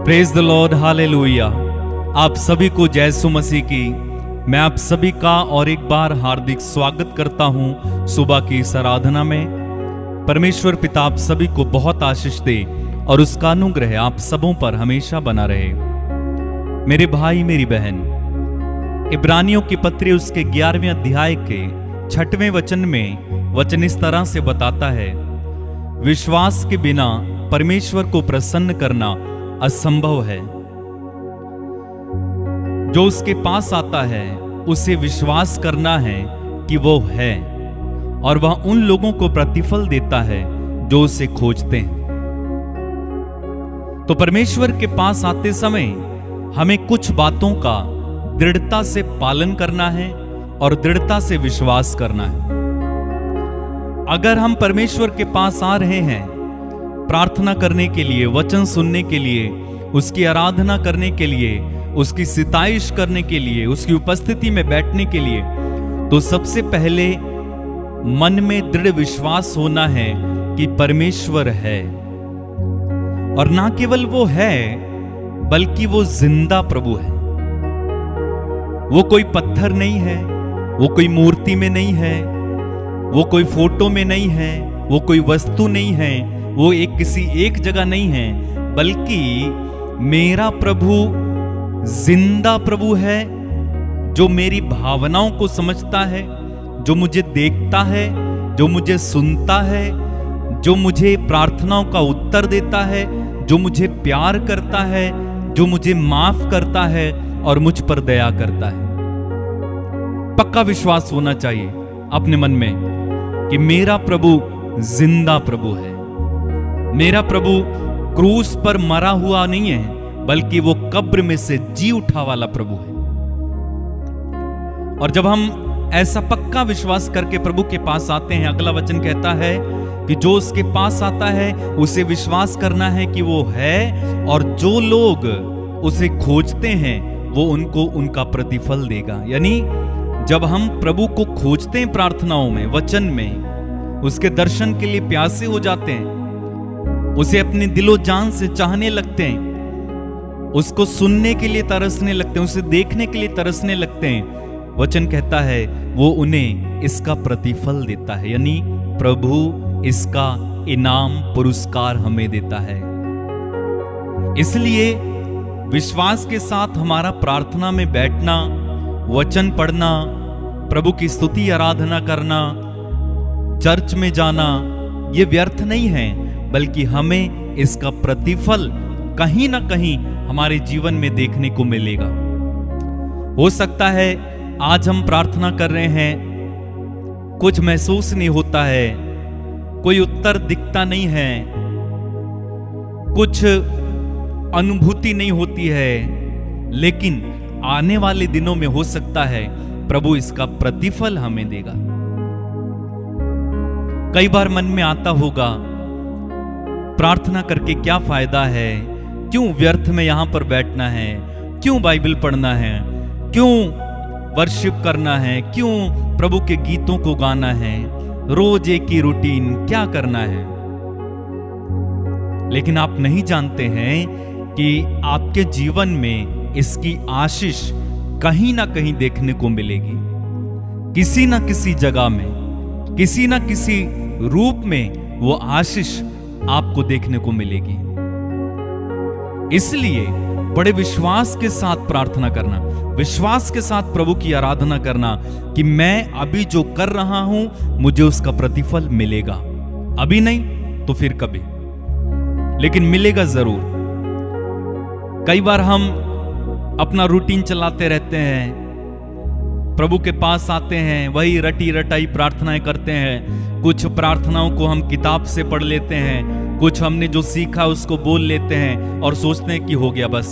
Praise the Lord, hallelujah. आप सभी को जय यीशु मसीह की मैं आप सभी का और एक बार हार्दिक स्वागत करता हूं सुबह की इस आराधना में। परमेश्वर पिता आप सभी को बहुत आशीष दे और उसका अनुग्रह आप सबों पर हमेशा बना रहे। मेरे भाई मेरी बहन, इब्रानियों की पत्री उसके 11वें अध्याय के 6वें वचन में वचन इस तरह से बताता है, विश्वास के बिना परमेश्वर को प्रसन्न करना असंभव है। जो उसके पास आता है उसे विश्वास करना है कि वो है और वह उन लोगों को प्रतिफल देता है जो उसे खोजते हैं। तो परमेश्वर के पास आते समय हमें कुछ बातों का दृढ़ता से पालन करना है और दृढ़ता से विश्वास करना है। अगर हम परमेश्वर के पास आ रहे हैं प्रार्थना करने के लिए, वचन सुनने के लिए, उसकी आराधना करने के लिए, उसकी सिताइश करने के लिए, उसकी उपस्थिति में बैठने के लिए, तो सबसे पहले मन में दृढ़ विश्वास होना है कि परमेश्वर है। और ना केवल वो है बल्कि वो जिंदा प्रभु है। वो कोई पत्थर नहीं है, वो कोई मूर्ति में नहीं है, वो कोई फोटो में नहीं है, वो कोई वस्तु नहीं है, वो किसी एक जगह नहीं है, बल्कि मेरा प्रभु जिंदा प्रभु है, जो मेरी भावनाओं को समझता है, जो मुझे देखता है, जो मुझे सुनता है, जो मुझे प्रार्थनाओं का उत्तर देता है, जो मुझे प्यार करता है, जो मुझे माफ करता है और मुझ पर दया करता है। पक्का विश्वास होना चाहिए अपने मन में कि मेरा प्रभु जिंदा प्रभु है। मेरा प्रभु क्रूस पर मरा हुआ नहीं है, बल्कि वो कब्र में से जी उठा वाला प्रभु है। और जब हम ऐसा पक्का विश्वास करके प्रभु के पास आते हैं, अगला वचन कहता है कि जो उसके पास आता है उसे विश्वास करना है कि वो है, और जो लोग उसे खोजते हैं वो उनको उनका प्रतिफल देगा। यानी जब हम प्रभु को खोजते हैं प्रार्थनाओं में, वचन में, उसके दर्शन के लिए प्यासे हो जाते हैं, उसे अपने दिलो जान से चाहने लगते हैं, उसको सुनने के लिए तरसने लगते हैं, उसे देखने के लिए तरसने लगते हैं, वचन कहता है वो उन्हें इसका प्रतिफल देता है। यानी प्रभु इसका इनाम पुरस्कार हमें देता है। इसलिए विश्वास के साथ हमारा प्रार्थना में बैठना, वचन पढ़ना, प्रभु की स्तुति आराधना करना, चर्च में जाना, ये व्यर्थ नहीं है, बल्कि हमें इसका प्रतिफल कहीं ना कहीं हमारे जीवन में देखने को मिलेगा। हो सकता है आज हम प्रार्थना कर रहे हैं, कुछ महसूस नहीं होता है, कोई उत्तर दिखता नहीं है, कुछ अनुभूति नहीं होती है, लेकिन आने वाले दिनों में हो सकता है प्रभु इसका प्रतिफल हमें देगा। कई बार मन में आता होगा, प्रार्थना करके क्या फायदा है, क्यों व्यर्थ में यहां पर बैठना है, क्यों बाइबल पढ़ना है, क्यों वर्शिप करना है, क्यों प्रभु के गीतों को गाना है, रोज एक ही रूटीन क्या करना है। लेकिन आप नहीं जानते हैं कि आपके जीवन में इसकी आशीष कहीं ना कहीं देखने को मिलेगी। किसी ना किसी जगह में, किसी ना किसी रूप में वो आशीष आपको देखने को मिलेगी। इसलिए बड़े विश्वास के साथ प्रार्थना करना, विश्वास के साथ प्रभु की आराधना करना कि मैं अभी जो कर रहा हूं मुझे उसका प्रतिफल मिलेगा। अभी नहीं तो फिर कभी, लेकिन मिलेगा जरूर। कई बार हम अपना रूटीन चलाते रहते हैं, प्रभु के पास आते हैं, वही रटी रटाई प्रार्थनाएं करते हैं। कुछ प्रार्थनाओं को हम किताब से पढ़ लेते हैं, कुछ हमने जो सीखा उसको बोल लेते हैं और सोचते हैं कि हो गया बस।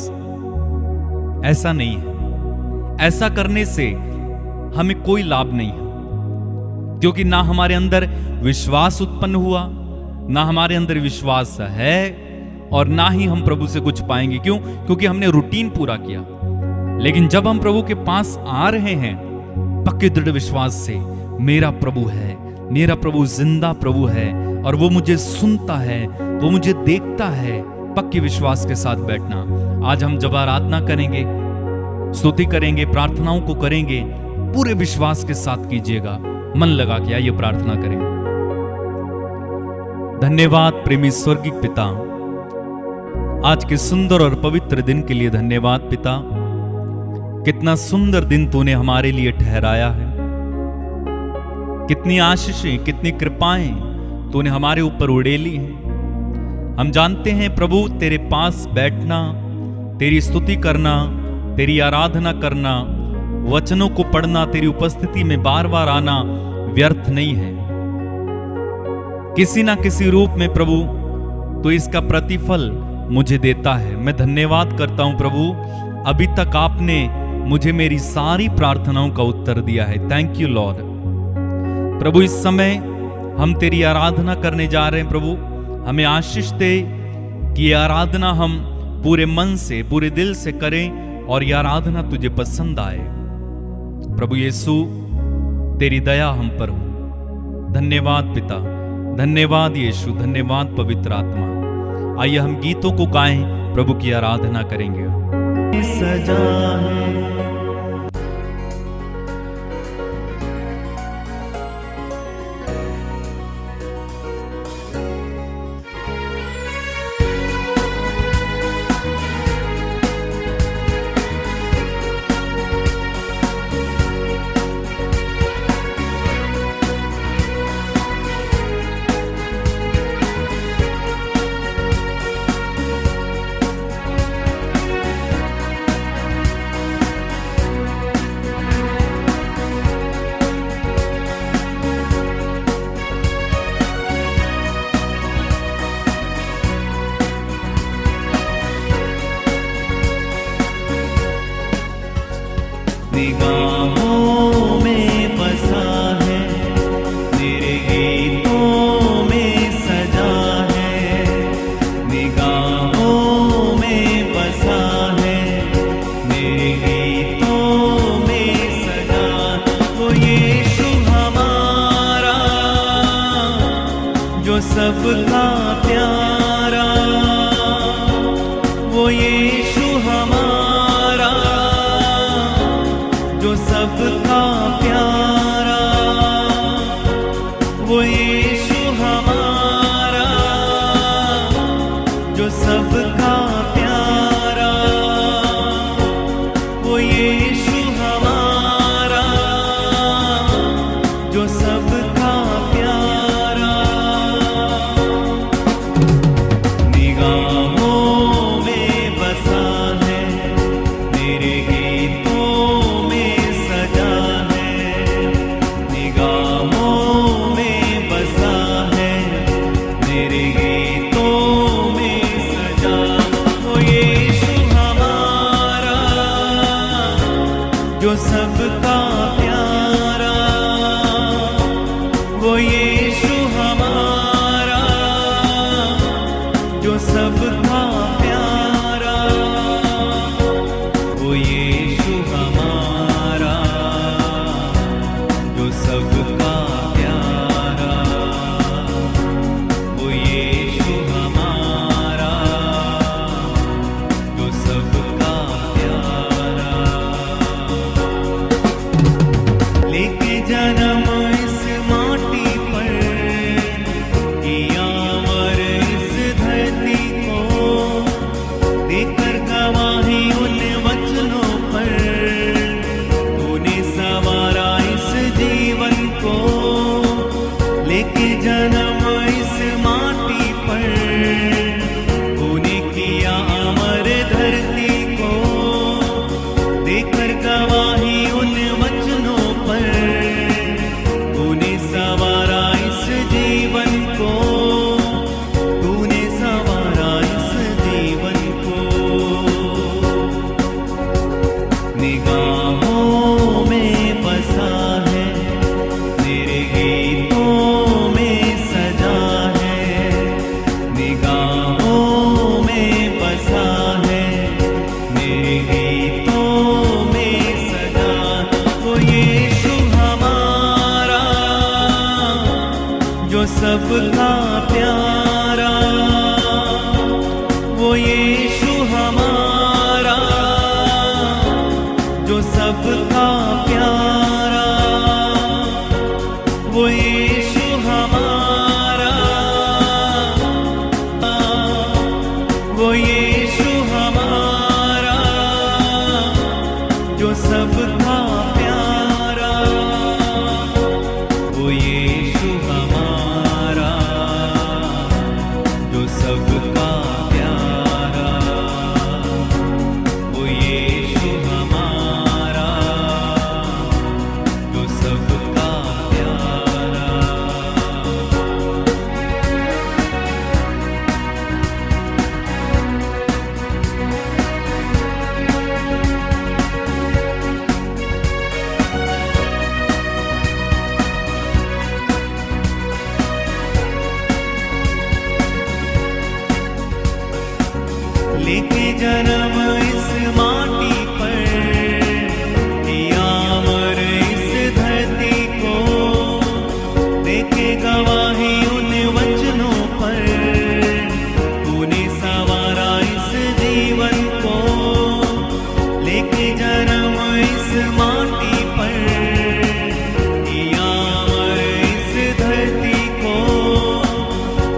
ऐसा नहीं है। ऐसा करने से हमें कोई लाभ नहीं है, क्योंकि ना हमारे अंदर विश्वास उत्पन्न हुआ, ना हमारे अंदर विश्वास है, और ना ही हम प्रभु से कुछ पाएंगे। क्यों? क्योंकि हमने रूटीन पूरा किया। लेकिन जब हम प्रभु के पास आ रहे हैं पक्के दृढ़ विश्वास से, मेरा प्रभु है, मेरा प्रभु जिंदा प्रभु है, और वो मुझे सुनता है, वो मुझे देखता है, पक्के विश्वास के साथ बैठना। आज हम जब आराधना करेंगे, स्तुति करेंगे, प्रार्थनाओं को करेंगे, पूरे विश्वास के साथ कीजिएगा। मन लगा के आइए प्रार्थना करें। धन्यवाद प्रेमी स्वर्गीय पिता, आज के सुंदर और पवित्र दिन के लिए धन्यवाद पिता। कितना सुंदर दिन तूने हमारे लिए ठहराया है, कितनी आशीषें, कितनी कृपाएं तूने हमारे ऊपर उड़ेली हैं। हम जानते हैं प्रभु, तेरे पास बैठना, तेरी स्तुति करना, तेरी आराधना करना, वचनों को पढ़ना, तेरी उपस्थिति में बार बार आना व्यर्थ नहीं है। किसी ना किसी रूप में प्रभु तो इसका प्रतिफल मुझे देता है। मैं धन्यवाद करता हूं प्रभु, अभी तक आपने मुझे मेरी सारी प्रार्थनाओं का उत्तर दिया है। Thank you Lord. प्रभु इस समय हम तेरी आराधना करने जा रहे हैं प्रभु, हमें आशीष दे कि ये आराधना हम पूरे मन से, पूरे दिल से करें और ये आराधना तुझे पसंद आए। प्रभु यीशु, तेरी दया हम पर हो। धन्यवाद पिता, धन्यवाद यीशु, धन्यवाद पवित्र आत्मा। आइए हम गीतों को गाएं, प्रभु की आराधना करेंगे। सजा है निगाहों में बसा है, तेरे गीतों में सजा है। निगाहों में बसा है, मेरे गीतों में सजा। वो यीशु हमारा जो सबका प्यारा, वो यीशु हमारा जो सबका प्यारा, वो यीशु हमारा जो सबका प्यारा, वो यीशु हमारा जो सबका प्यारा। निगाहों में बसा है, यीशु हमारा जो सबका प्यारा, वो यीशु हमारा जो सबका प्यारा, वो यीशु हमारा जो सबका प्यारा। लेके जन्म इस माटी पर, किया अमर इस धरती को, देके गवाही उन वचनों पर, तूने संवारा इस जीवन को। लेके जन्म इस माटी पर, किया अमर इस धरती को,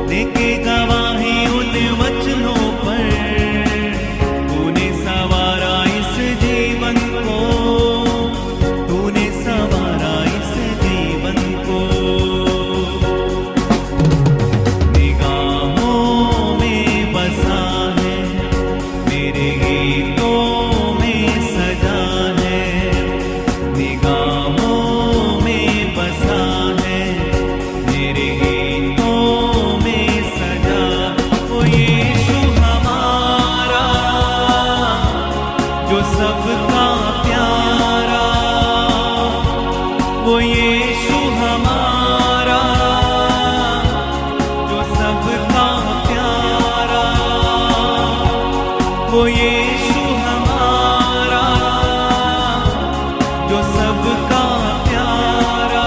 देके गवाही उन वचनों पर, तूने संवारा इस जीवन को, तूने संवारा इस जीवन को। निगाहों में बसा है, मेरे गीतों में सजा है। निगाहों में बसा है, मेरे गीतों में सजा। वो यीशु हमारा जो सबका प्यारा, वो यीशु हमारा जो सबका प्यारा, वो यीशु हमारा जो सबका प्यारा।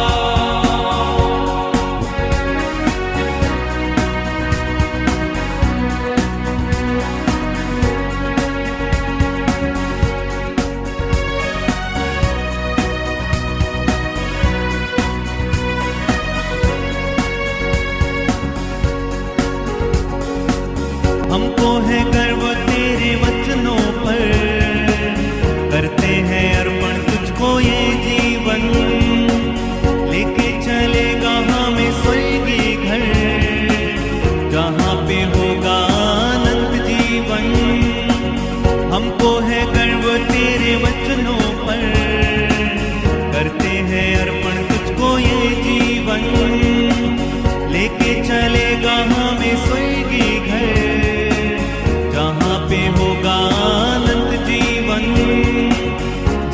हमको है गर्व तेरे वचनों पर, करते हैं अर्पण तुझको ये जीवन। लेके चलेगा हमें स्वर्गीय घर, जहाँ पे होगा आनंद जीवन। हमको है गर्व तेरे वचनों पर, करते हैं अर्पण तुझको ये जीवन। लेके चलेगा हमें स्वर्गीय घर, जहाँ पे होगा आनंद जीवन,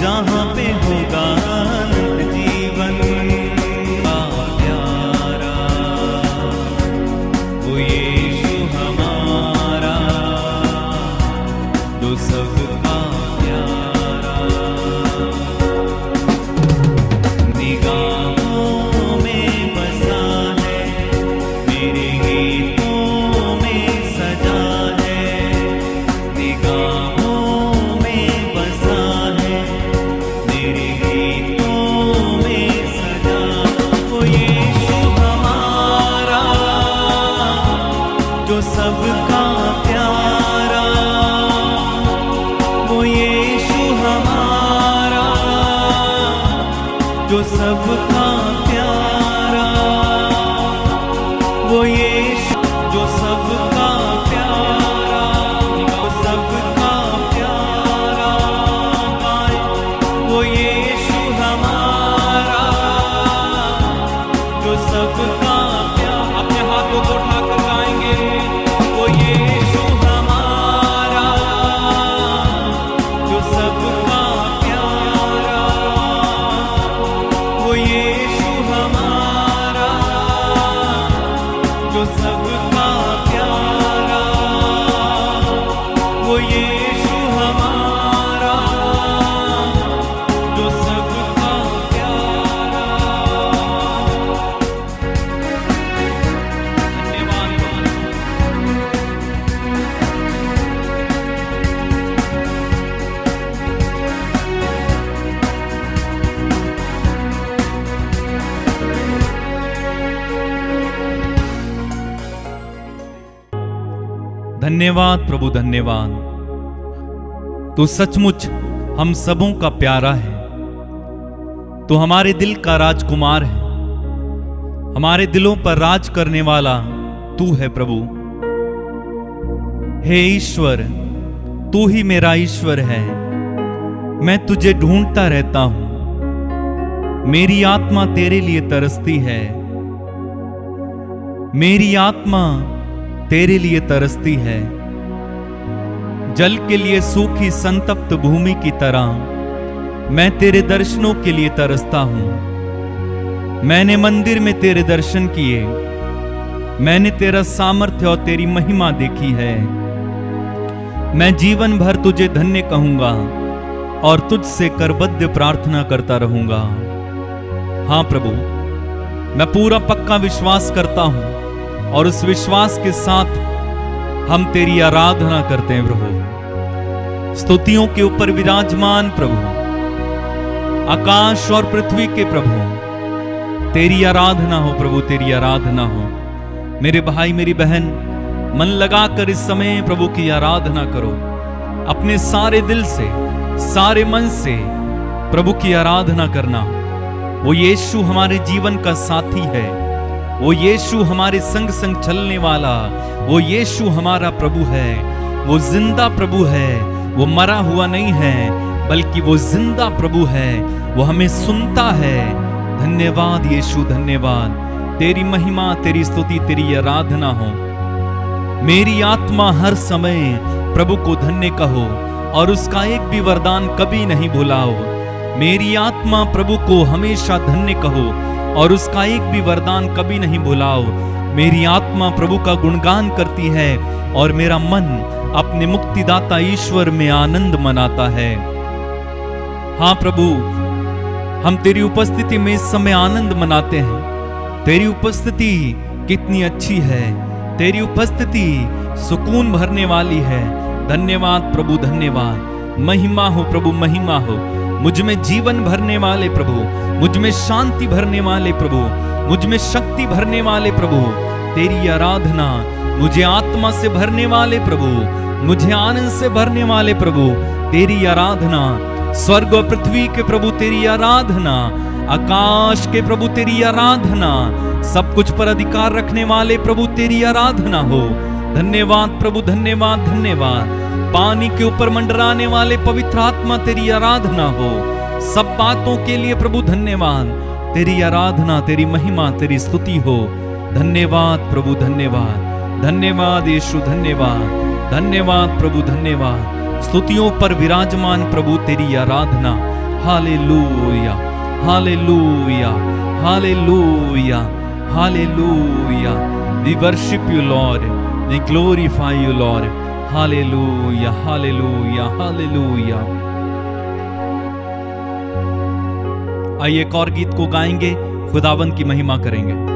जहाँ पे होगा आनंद जीवन। प्यारा वो यीशु हमारा जो सबका प्यारा। निगाहों में बसा है, मेरे गीतों में सजा है। निगाहों में बसा है, मेरे गीतों में सजा। वो यीशु हमारा जो सबका प्यारा, वो यीशु हमारा जो सबका प्यारा, वो यीशु जो सबका प्यारा, जो सबका प्यारा गाए। वो यीशु हमारा जो सबका प्यारा। अपने हाथों को उठाकर गाएंगे, वो यीशु हमारा जो सबका प्यारा, वो ये धन्यवाद प्रभु, धन्यवाद। तू सचमुच हम सबों का प्यारा है। तू हमारे दिल का राजकुमार है। हमारे दिलों पर राज करने वाला तू है प्रभु। हे ईश्वर, तू ही मेरा ईश्वर है। मैं तुझे ढूंढता रहता हूं। मेरी आत्मा तेरे लिए तरसती है। मेरी आत्मा तेरे लिए तरसती है। जल के लिए सूखी संतप्त भूमि की तरह मैं तेरे दर्शनों के लिए तरसता हूं। मैंने मंदिर में तेरे दर्शन किए। मैंने तेरा सामर्थ्य और तेरी महिमा देखी है। मैं जीवन भर तुझे धन्य कहूंगा और तुझसे करबद्ध प्रार्थना करता रहूंगा। हां प्रभु, मैं पूरा पक्का विश्वास करता हूं और उस विश्वास के साथ हम तेरी आराधना करते हैं प्रभु। स्तुतियों के ऊपर विराजमान प्रभु, आकाश और पृथ्वी के प्रभु, तेरी आराधना हो प्रभु, तेरी आराधना हो। मेरे भाई मेरी बहन, मन लगाकर इस समय प्रभु की आराधना करो। अपने सारे दिल से, सारे मन से प्रभु की आराधना करना। वो यीशु हमारे जीवन का साथी है। वो यीशु हमारे संग संग चलने वाला, वो यीशु हमारा प्रभु है। वो जिंदा प्रभु है। वो मरा हुआ नहीं है, बल्कि वो जिंदा प्रभु है। वो हमें सुनता है। धन्यवाद यीशु, धन्यवाद। तेरी महिमा, तेरी स्तुति, तेरी आराधना हो। मेरी आत्मा हर समय प्रभु को धन्य कहो और उसका एक भी वरदान कभी नहीं भुलाओ। मेरी आत्मा प्रभु को हमेशा धन्य कहो और उसका एक भी वरदान कभी नहीं भुलाओ। मेरी आत्मा प्रभु का गुणगान करती है और मेरा मन अपने मुक्तिदाता ईश्वर में आनंद मनाता है। हां प्रभु, हम तेरी उपस्थिति में इस समय आनंद मनाते हैं। तेरी उपस्थिति कितनी अच्छी है। तेरी उपस्थिति सुकून भरने वाली है। धन्यवाद प्रभु, धन्यवाद। महिमा हो प्रभु, महिमा हो। मुझ में जीवन भरने वाले प्रभु, मुझ में शांति भरने वाले प्रभु, मुझ में शक्ति भरने वाले प्रभु, तेरी आराधना। मुझे आत्मा से भरने वाले प्रभु, मुझे आनंद से भरने वाले प्रभु, तेरी आराधना। स्वर्ग और पृथ्वी के प्रभु तेरी आराधना। आकाश के प्रभु तेरी आराधना। सब कुछ पर अधिकार रखने वाले प्रभु तेरी आराधना हो। धन्यवाद प्रभु, धन्यवाद, धन्यवाद। पानी के ऊपर मंडराने वाले पवित्र आत्मा तेरी आराधना हो। सब बातों के लिए प्रभु धन्यवाद। तेरी आराधना, तेरी महिमा, तेरी स्तुति हो। धन्यवाद प्रभु, धन्यवाद। धन्यवाद यीशु, धन्यवाद। धन्यवाद प्रभु, धन्यवाद। स्तुतियों पर विराजमान प्रभु तेरी आराधना। Hallelujah, hallelujah, hallelujah, hallelujah. We worship you Lord, we glorify you Lord. Hallelujah, hallelujah, hallelujah. आइए एक और गीत को गाएंगे, खुदावंद की महिमा करेंगे।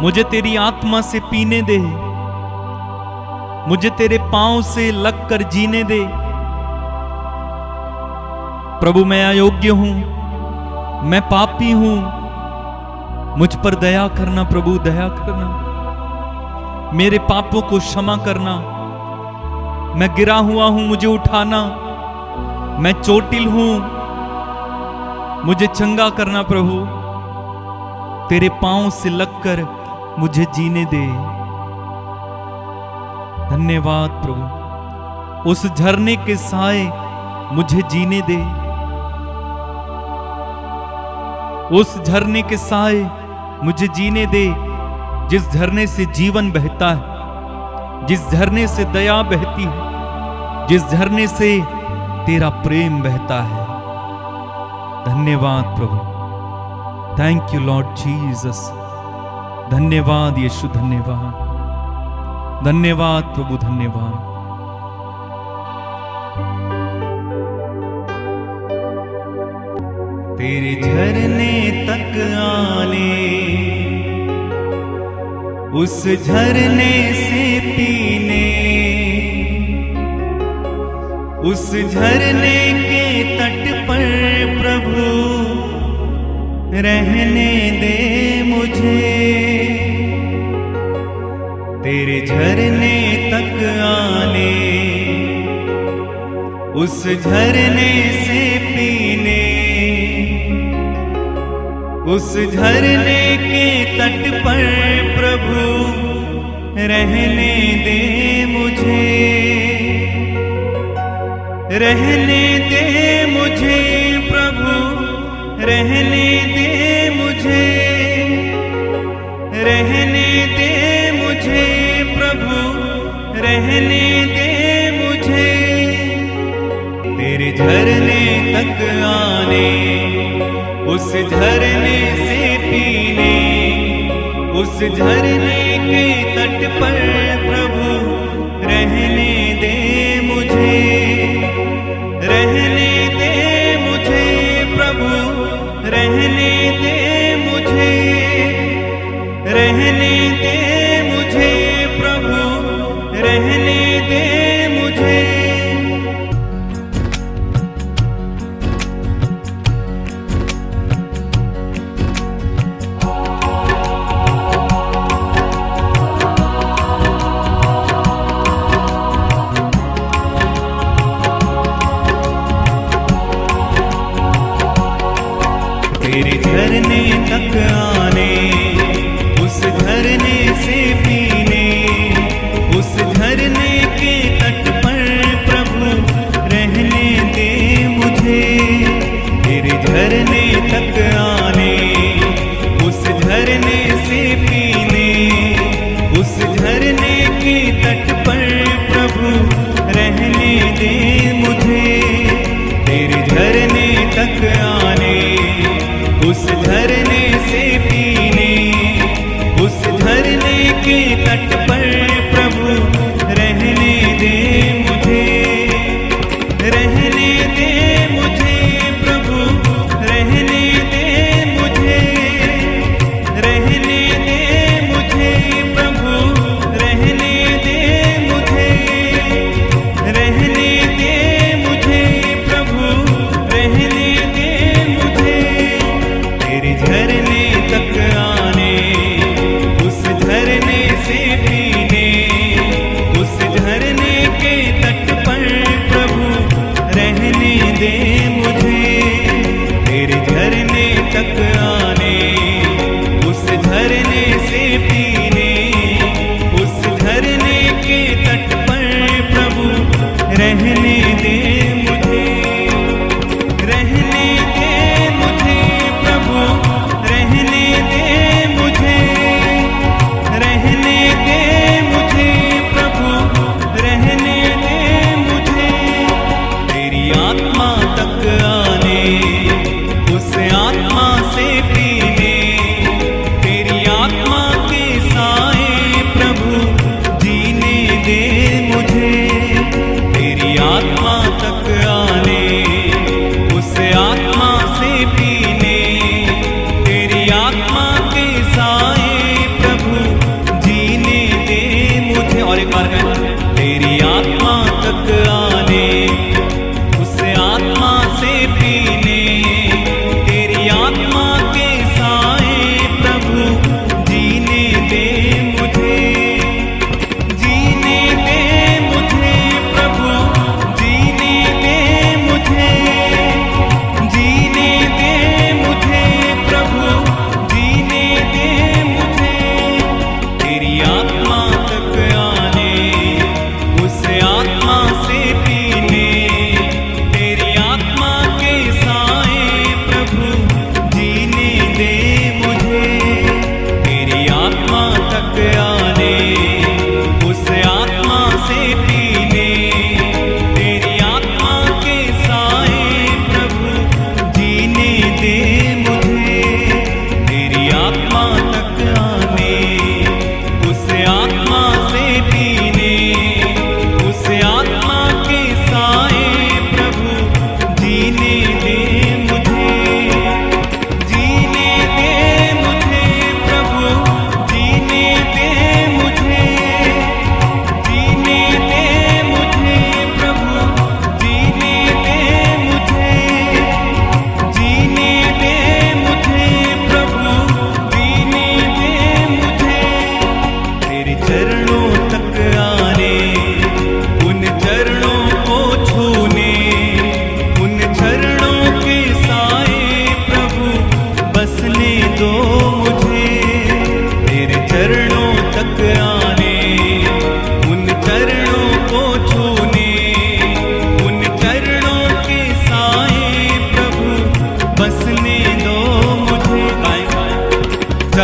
मुझे तेरी आत्मा से पीने दे, मुझे तेरे पांव से लगकर जीने दे। प्रभु मैं अयोग्य हूं, मैं पापी हूं, मुझ पर दया करना प्रभु, दया करना। मेरे पापों को क्षमा करना। मैं गिरा हुआ हूं, मुझे उठाना। मैं चोटिल हूं, मुझे चंगा करना प्रभु। तेरे पांव से लगकर मुझे जीने दे। धन्यवाद प्रभु। उस झरने के साए मुझे जीने दे। उस झरने के साए मुझे जीने दे, जिस झरने से जीवन बहता है, जिस झरने से दया बहती है, जिस झरने से तेरा प्रेम बहता है। धन्यवाद प्रभु। Thank you Lord Jesus. धन्यवाद यीशु, धन्यवाद, धन्यवाद प्रभु, धन्यवाद। तेरे झरने तक आने, उस झरने से पीने, उस झरने के तट पर प्रभु रहने दे मुझे। तेरे झरने तक आने, उस झरने से पीने, उस झरने के तट पर प्रभु रहने दे मुझे। रहने दे मुझे प्रभु, रहने दे मुझे, रहने दे मुझे प्रभु, रहने दे मुझे। तेरे झरने तक आने, उस झरने से पीने, उस झरने के तट पर प्रभु रहने दे मुझे। रहने दे मुझे प्रभु, रहने दे मुझे, रहने दे मुझे प्रभु, रहने दे मुझे।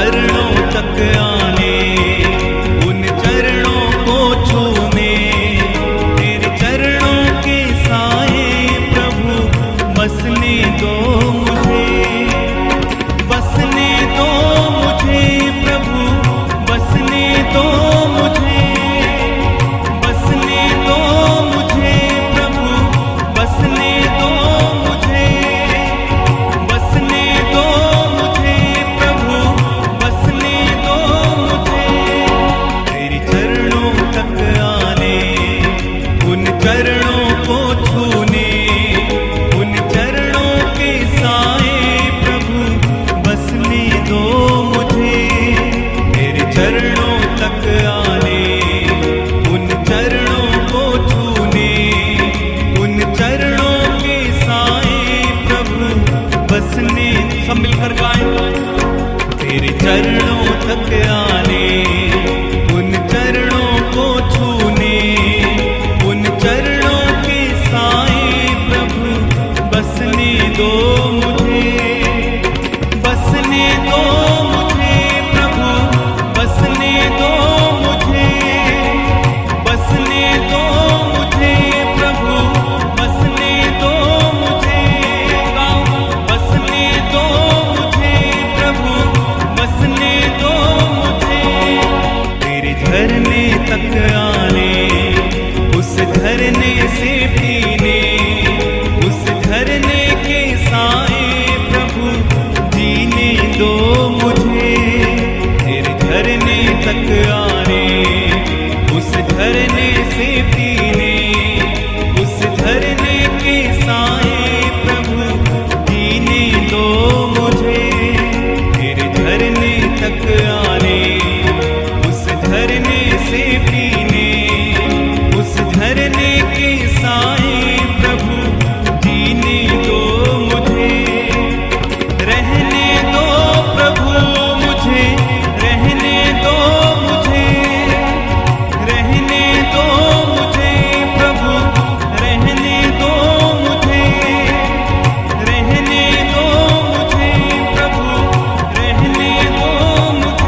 चरणों तक आने, उन चरणों को छूने, तेरे चरणों के साए प्रभु बसने दो मुझे, बसने दो मुझे प्रभु, बसने दो मुझे, बसने दो मुझे प्रभु, बसने दो मुझे, बसने दो मुझे प्रभु, बसने दो मुझे, तेरे चरणों तक आने, उन चरणों को छूने, उन चरणों के साए प्रभु बसने दो मुझे, तेरे चरणों तक आने, उन चरणों को छूने, उन चरणों के साए प्रभु बसने, सब मिलकर गाएं, तेरे चरणों तक आने, उन चरणों को छूने, उन चरणों के साए प्रभु बसने दो मुझे, बसने दो मुझे प्रभु, बसने दो मुझे, बसने दो मुझे प्रभु, बसने दो मुझे, बसने दो मुझे प्रभु, बसने दो मुझे, तेरे झरने तक आने, उस झरने से पीने, उस झरने के साए प्रभु जीने दो मुझे, तेरे झरने तक आने, उस झरने से पीने, उस झरने के साए प्रभु जीने दो मुझे, तेरे झरने तक आने, उस झरने से पीने, उस झरने के साए प्रभु जीने दो मुझे, रहने दो प्रभु मुझे, रहने दो मुझे, रहने दो मुझे प्रभु, रहने दो मुझे, रहने दो मुझे प्रभु, रहने दो मुझे,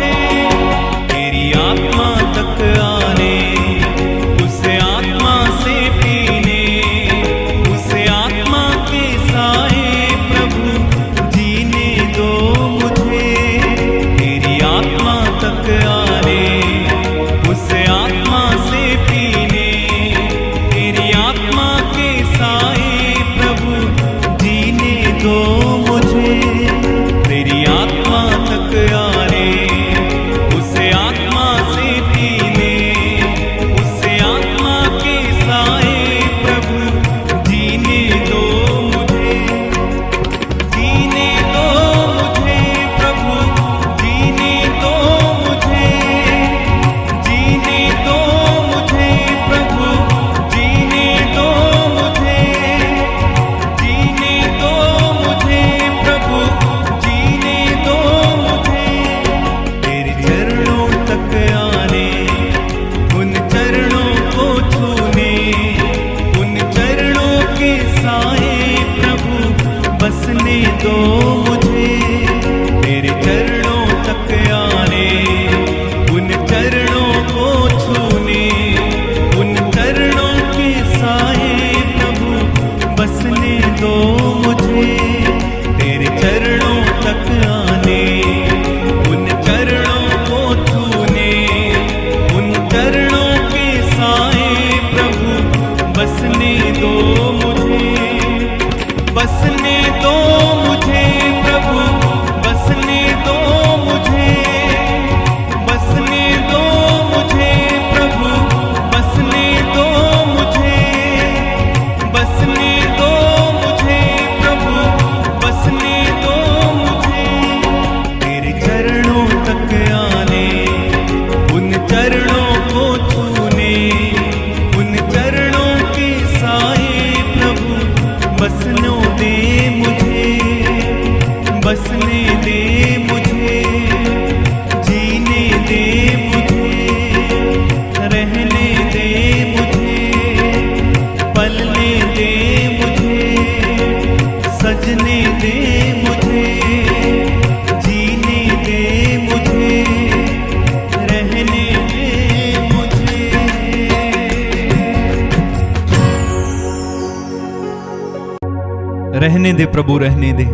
रहने दे प्रभु, रहने दे।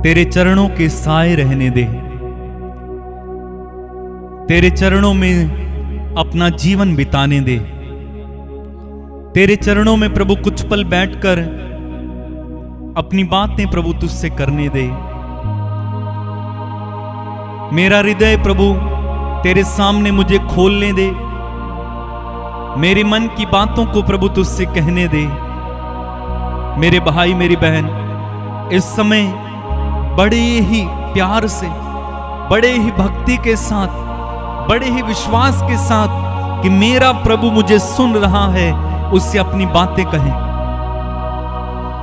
तेरे चरणों के साए रहने दे। तेरे चरणों में अपना जीवन बिताने दे। तेरे चरणों में प्रभु कुछ पल बैठकर अपनी बातें प्रभु तुझसे करने दे। मेरा हृदय प्रभु तेरे सामने मुझे खोलने दे। मेरे मन की बातों को प्रभु तुझसे कहने दे। मेरे भाई मेरी बहन, इस समय बड़े ही प्यार से, बड़े ही भक्ति के साथ, बड़े ही विश्वास के साथ कि मेरा प्रभु मुझे सुन रहा है, उससे अपनी बातें कहें,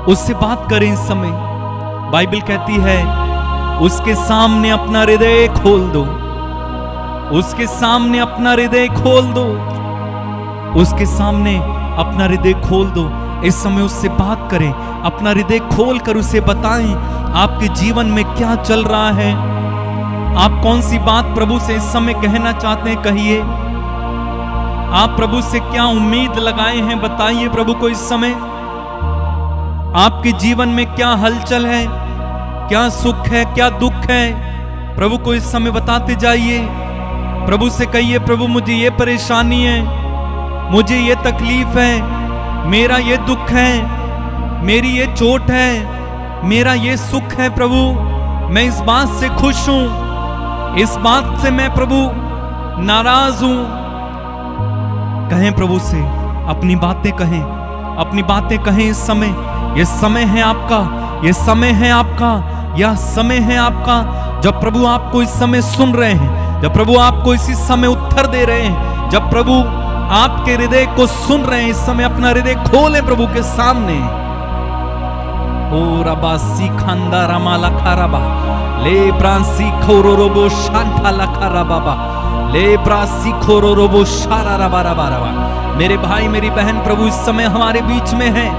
उससे बात करें। इस समय बाइबल कहती है उसके सामने अपना हृदय खोल दो। उसके सामने अपना हृदय खोल दो। उसके सामने अपना हृदय खोल दो। इस समय उससे बात करें, अपना हृदय खोल कर उसे बताएं आपके जीवन में क्या चल रहा है। आप कौन सी बात प्रभु से इस समय कहना चाहते हैं, कहिए। आप प्रभु से क्या उम्मीद लगाए हैं, बताइए प्रभु को इस समय। आपके जीवन में क्या हलचल है, क्या सुख है, क्या दुख है, प्रभु को इस समय बताते जाइए। प्रभु से कहिए, प्रभु मुझे ये परेशानी है, मुझे ये तकलीफ है, मेरा ये दुख है, मेरी ये चोट है, मेरा ये सुख है प्रभु। मैं इस बात से खुश हूं, इस बात से मैं प्रभु नाराज हूं। कहें प्रभु से, अपनी बातें कहें, अपनी बातें कहें इस समय। यह समय है आपका, यह समय है आपका, यह समय है आपका जब प्रभु आपको इस समय सुन रहे हैं, जब प्रभु आपको इसी समय उत्तर दे रहे हैं, जब प्रभु आपके हृदय को सुन रहे हैं। इस समय अपना हृदय खोलें प्रभु के सामने। ओ रबा सीखंदा रमा लखा रबा ले ब्रांसी खोरो रोबो शांता लखा रबा ले ब्रांसी खोरो रोबो शारा रबा रबा रबा। मेरे भाई मेरी बहन, प्रभु इस समय हमारे बीच में है।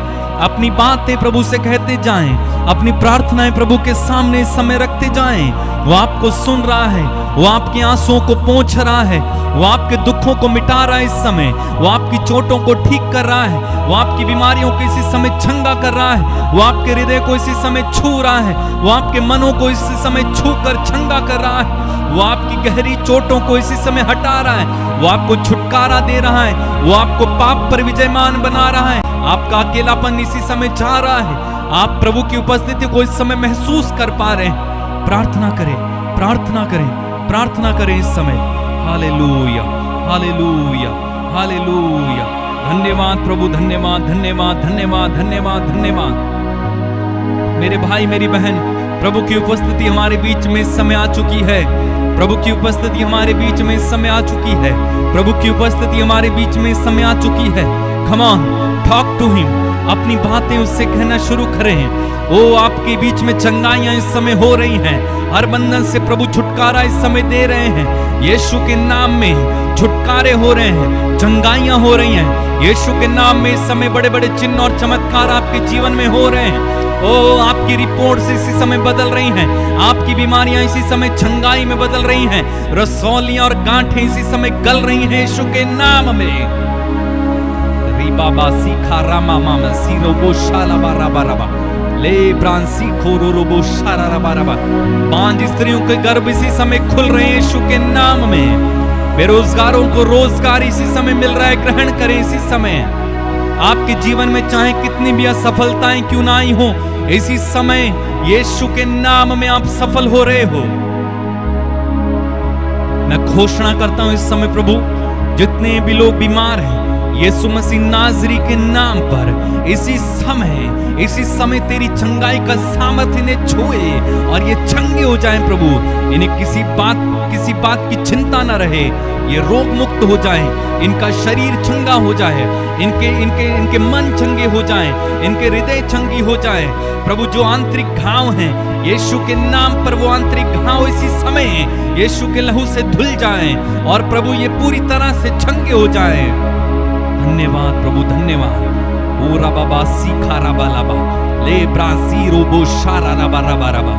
अपनी बातें प्रभु से कहते जाएं, अपनी प्रार्थनाएं प्रभु के सामने इस समय रखते जाएं। वो आपको सुन रहा है, वो आपके आंसुओं को पोंछ रहा है, वो आपके दुखों को मिटा रहा है इस समय, वो आपकी चोटों को ठीक कर रहा है, वो आपकी बीमारियों को इसी समय चंगा कर रहा है, वो आपके हृदय को इसी समय छू रहा है, वो आपके मनों को इसी समय छू कर चंगा कर रहा है, वो आपकी गहरी चोटों को इसी समय हटा रहा है, वो आपको छुटकारा दे रहा है, वो आपको पाप पर विजयमान बना रहा है। आपका अकेलापन इसी समय जा रहा है। आप प्रभु की उपस्थिति को इस समय महसूस कर पा रहे हैं। प्रार्थना करें, प्रार्थना करें, प्रार्थना करें इस समय। Hallelujah, hallelujah, hallelujah. धन्यवाद प्रभु, धन्यवाद, धन्यवाद, धन्यवाद, धन्यवाद, धन्यवाद। मेरे भाई मेरी बहन, प्रभु की उपस्थिति हमारे बीच में इस समय आ चुकी है। प्रभु की उपस्थिति हमारे बीच में इस समय आ चुकी है। प्रभु की उपस्थिति हमारे बीच में इस समय आ चुकी है। Come on, talk to him. अपनी बातें उससे कहना शुरू करें। ओ आपके बीच में चंगाइयां इस समय हो रही हैं। हर बंधन से प्रभु छुटकारा इस समय दे रहे हैं। यीशु के नाम में छुटकारे हो रहे हैं, चंगाइयां हो रही हैं। यीशु के नाम में इस समय बड़े बड़े चिन्ह और चमत्कार आपके जीवन में हो रहे हैं। ओ आपकी रिपोर्ट्स इसी समय बदल रही हैं। आपकी बीमारियां इसी समय चंगाई में बदल रही हैं। रसौलियां और गांठें इसी समय गल रही हैं यीशु के नाम में। बाबा सीखा रामा मामा सीरो बो शाला बारा बारा बा ले ब्रांसी खोरो रोबो शारा रबा रबा। 5 स्त्रियों के गर्भ इसी समय खुल रहे हैं यीशु के नाम में। बेरोजगारों को रोजगार इसी समय मिल रहा है, ग्रहण करें इसी समय। आपके जीवन में चाहे कितनी भी असफलताएं क्यों ना आई हो, इसी समय यीशु के नाम में आप सफल हो रहे हो। मैं घोषणा करता हूं इस समय प्रभु, जितने भी लोग बीमार हैं, यीशु मसीह नाजरी के नाम पर इसी समय तेरी चंगाई का सामर्थ्य इन्हें छुए और ये चंगे हो जाएं प्रभु। इन्हें किसी बात की चिंता न रहे, ये रोग मुक्त हो जाएं, इनका शरीर चंगा हो जाए, इनके मन चंगे हो जाएं, इनके हृदय चंगी हो जाए प्रभु। जो आंतरिक घाव हैं, यीशु के नाम पर वो आंतरिक घाव इसी समय यीशु के लहू से धुल जाएं और प्रभु ये पूरी तरह से चंगे हो जाएं। धन्यवाद प्रभु, धन्यवाद। ओ रबा सीखा रबा लबा ले ब्रासी रोबो शारा रबा रबा रबा।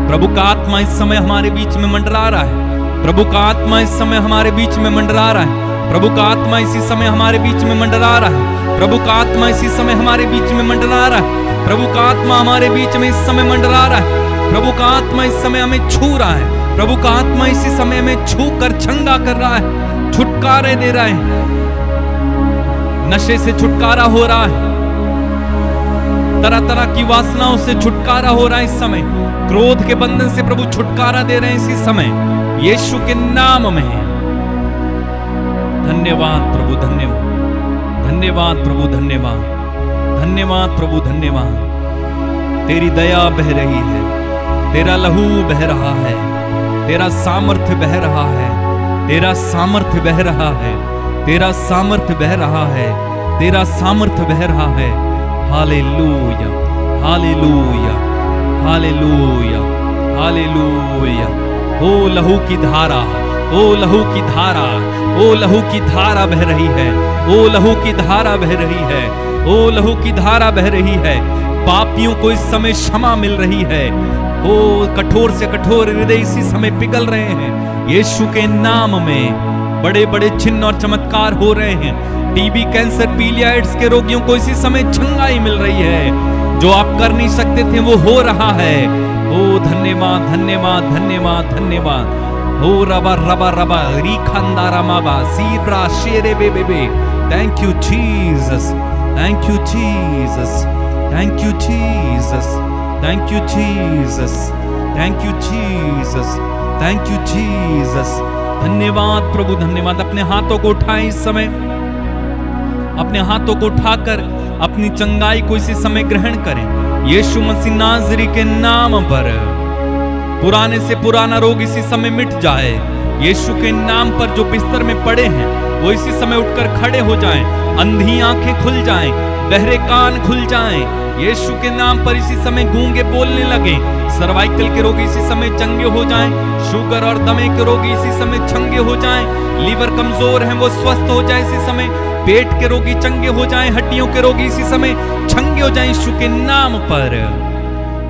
प्रभु का आत्मा इस समय हमारे बीच में मंडरा रहा है। प्रभु का आत्मा इस समय हमारे बीच में मंडरा रहा है। प्रभु का आत्मा इसी समय हमारे बीच में मंडरा रहा है। प्रभु का आत्मा इसी समय हमारे बीच में मंडरा रहा है। प्रभु का आत्मा हमारे बीच में इस समय मंडरा रहा है। प्रभु का आत्मा इस समय हमें छू रहा है। प्रभु का आत्मा इसी समय में छू कर चंगा कर रहा है, छुटकारे दे रहा है। नशे से छुटकारा हो रहा है, तरह तरह की वासनाओं से छुटकारा हो रहा है इस समय। क्रोध के बंधन से प्रभु छुटकारा दे रहे हैं इसी समय, यीशु के नाम में। धन्यवाद प्रभु, धन्यवाद, धन्यवाद प्रभु, धन्यवाद, धन्यवाद प्रभु, धन्यवाद। तेरी दया बह रही है, तेरा लहू बह रहा है, तेरा सामर्थ्य बह रहा है, तेरा सामर्थ्य बह रहा है, तेरा सामर्थ्य बह रहा है, तेरा सामर्थ्य बह रहा है। Hallelujah, hallelujah, hallelujah, hallelujah. ओ लहू की धारा, ओ लहू की धारा, ओ लहू की धारा बह रही है, ओ लहू की धारा बह रही है, ओ लहू की धारा बह रही है। पापियों को इस समय क्षमा मिल रही है। ओ कठोर से कठोर हृदय इसी समय पिघल रहे हैं। यीशु के नाम में बड़े बड़े चिन्ह और चमत्कार हो रहे हैं। टीबी, कैंसर, पीलियाइड्स के रोगियों को इसी समय चंगाई मिल रही है। जो आप कर नहीं सकते थे वो हो रहा है। ओ धन्यवाद, धन्यवाद, धन्यवाद, धन्यवाद। हो रबा रबा रबा रीखंदारा माबा सीब्रा शेरे बेबे। Thank you Jesus, thank you Jesus, thank you Jesus, thank you Jesus, thank you Jesus, thank you Jesus. धन्यवाद प्रभु, धन्यवाद। अपने हाथों को उठाएं इस समय, अपने हाथों को उठाकर अपनी चंगाई को इसी समय ग्रहण करें। यीशु मसीह नाज़री के नाम पर पुराने से पुराना रोग इसी समय मिट जाए। यीशु के नाम पर जो बिस्तर में पड़े हैं वो इसी समय उठकर खड़े हो जाएं। अंधी आंखें खुल जाएं, बहरे कान खुल जाएं। यीशु के नाम पर इसी समय गूंगे बोलने लगे। सर्वाइकल के रोगी इसी समय चंगे हो जाएं। शुगर और दमे के रोगी इसी समय चंगे हो जाएं। लीवर कमजोर हैं वो स्वस्थ हो जाए इसी समय। पेट के रोगी चंगे हो जाएं। हड्डियों के रोगी इसी समय चंगे हो जाएं यीशु के नाम पर।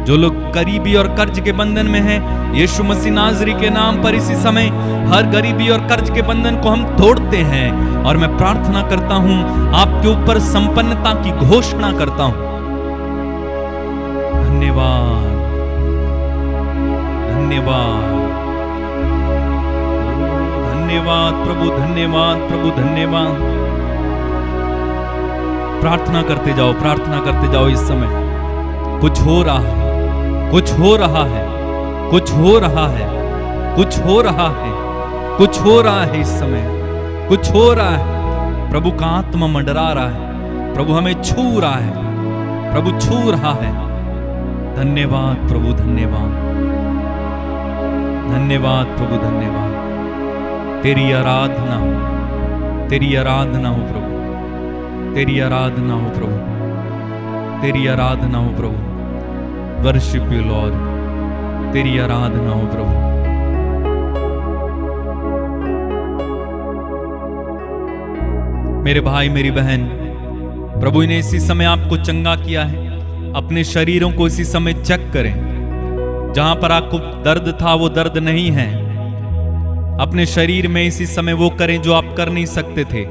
जो लोग गरीबी और कर्ज के बंधन में हैं, यीशु मसीह नाज़री के नाम पर इसी समय हर गरीबी और कर्ज के बंधन को हम तोड़ते हैं। और मैं प्रार्थना करता हूं, आपके ऊपर संपन्नता की घोषणा करता हूं। धन्यवाद, धन्यवाद, धन्यवाद प्रभु, धन्यवाद प्रभु, धन्यवाद। प्रार्थना करते जाओ, प्रार्थना करते जाओ। इस समय कुछ हो रहा है, कुछ हो रहा है, कुछ हो रहा है, कुछ हो रहा है, कुछ हो रहा है। इस समय कुछ हो रहा है। प्रभु का आत्मा मंडरा रहा है। प्रभु हमें छू रहा है, प्रभु छू रहा है। धन्यवाद प्रभु, धन्यवाद, धन्यवाद प्रभु, धन्यवाद। तेरी आराधना हो, तेरी आराधना हो प्रभु, तेरी आराधना हो प्रभु, तेरी आराधना हो प्रभु। वर्शिप यू लॉर्ड, तेरी आराधना हो प्रभु। मेरे भाई, मेरी बहन, प्रभु ने इसी समय आपको चंगा किया है। अपने शरीरों को इसी समय चेक करें। जहां पर आपको दर्द था वो दर्द नहीं है। अपने शरीर में इसी समय वो करें जो आप कर नहीं सकते थे।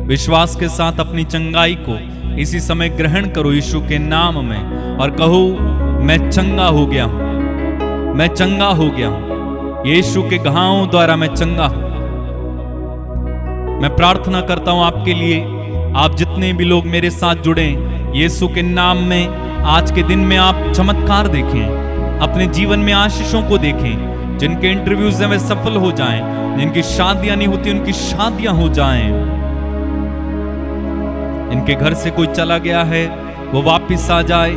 विश्वास के साथ अपनी चंगाई को इसी समय ग्रहण करो यीशु के नाम में और कहो, मैं चंगा हो गया हूं, मैं चंगा हो गया हूं। यीशु के घावों द्वारा मैं चंगा हूं। मैं प्रार्थना करता हूं आपके लिए, आप जितने भी लोग मेरे साथ जुड़े यीशु के नाम में, आज के दिन में आप चमत्कार देखें, अपने जीवन में आशीषों को देखें। जिनके इंटरव्यूज हैं वे सफल हो जाएं, जिनकी शादियां नहीं होती उनकी शादियां हो जाएं। इनके घर से कोई चला गया है वो वापस आ जाए।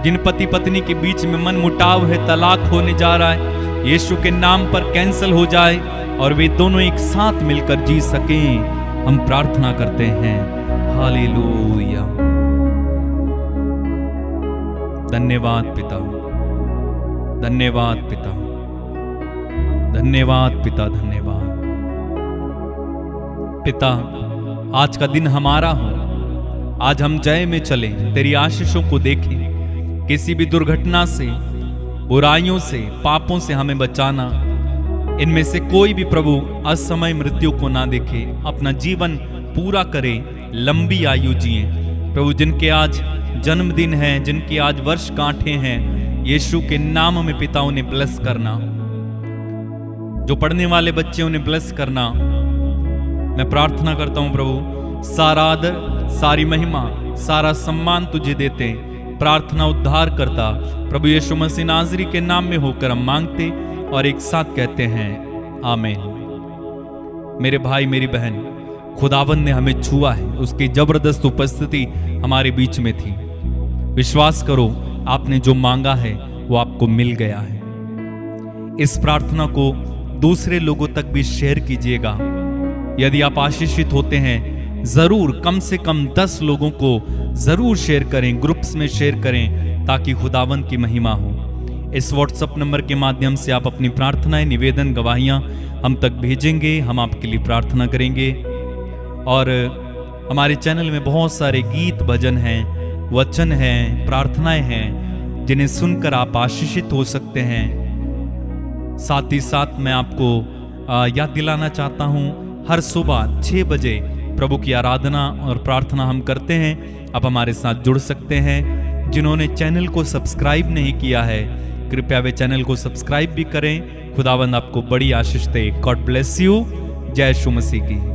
जिन पति पत्नी के बीच में मन मुटाव है, तलाक होने जा रहा है, यीशु के नाम पर कैंसिल हो जाए और वे दोनों एक साथ मिलकर जी सकें। हम प्रार्थना करते हैं। हालेलुया। धन्यवाद पिता, धन्यवाद पिता, धन्यवाद पिता, धन्यवाद पिता। आज का दिन हमारा हो, आज हम जय में चलें, तेरी आशीषों को देखें। किसी भी दुर्घटना से, बुराइयों से, पापों से हमें बचाना। इनमें से कोई भी प्रभु असमय मृत्यु को ना देखे, अपना जीवन पूरा करे, लंबी आयु जिए। प्रभु जिनके आज जन्मदिन है, जिनकी आज वर्षगांठें हैं, यीशु के नाम में पिता उन्हें ब्लेस करना। जो पढ़ने वाले बच्चे उन्हें ब्लेस करना। मैं प्रार्थना करता हूं प्रभु, सारा आदर, सारी महिमा, सारा सम्मान तुझे देते हैं। प्रार्थना उद्धार करता प्रभु यीशु मसीह नाज़री के नाम में होकर हम मांगते और एक साथ कहते हैं आमीन। मेरे भाई मेरी बहन, खुदावंद ने हमें छुआ है, उसकी जबरदस्त उपस्थिति हमारे बीच में थी। विश्वास करो, आपने जो मांगा है वो आपको मिल गया है। इस प्रार्थना को दूसरे लोगों तक भी शेयर कीजिएगा। यदि आप आशीषित होते हैं, जरूर कम से कम 10 लोगों को जरूर शेयर करें, ग्रुप्स में शेयर करें, ताकि खुदावंद की महिमा हो। इस व्हाट्सएप नंबर के माध्यम से आप अपनी प्रार्थनाएं, निवेदन, गवाहियां हम तक भेजेंगे, हम आपके लिए प्रार्थना करेंगे। और हमारे चैनल में बहुत सारे गीत, भजन हैं, वचन हैं, प्रार्थनाएं हैं, जिन्हें सुनकर आप आशीषित हो सकते हैं। साथ ही साथ मैं आपको याद दिलाना चाहता हूं, हर सुबह 6 बजे प्रभु की आराधना और प्रार्थना हम करते हैं। आप हमारे साथ जुड़ सकते हैं। जिन्होंने चैनल को सब्सक्राइब नहीं किया है, कृपया वे चैनल को सब्सक्राइब भी करें। खुदावंद आपको बड़ी आशीष दे। God bless you. जय यीशु मसीह की।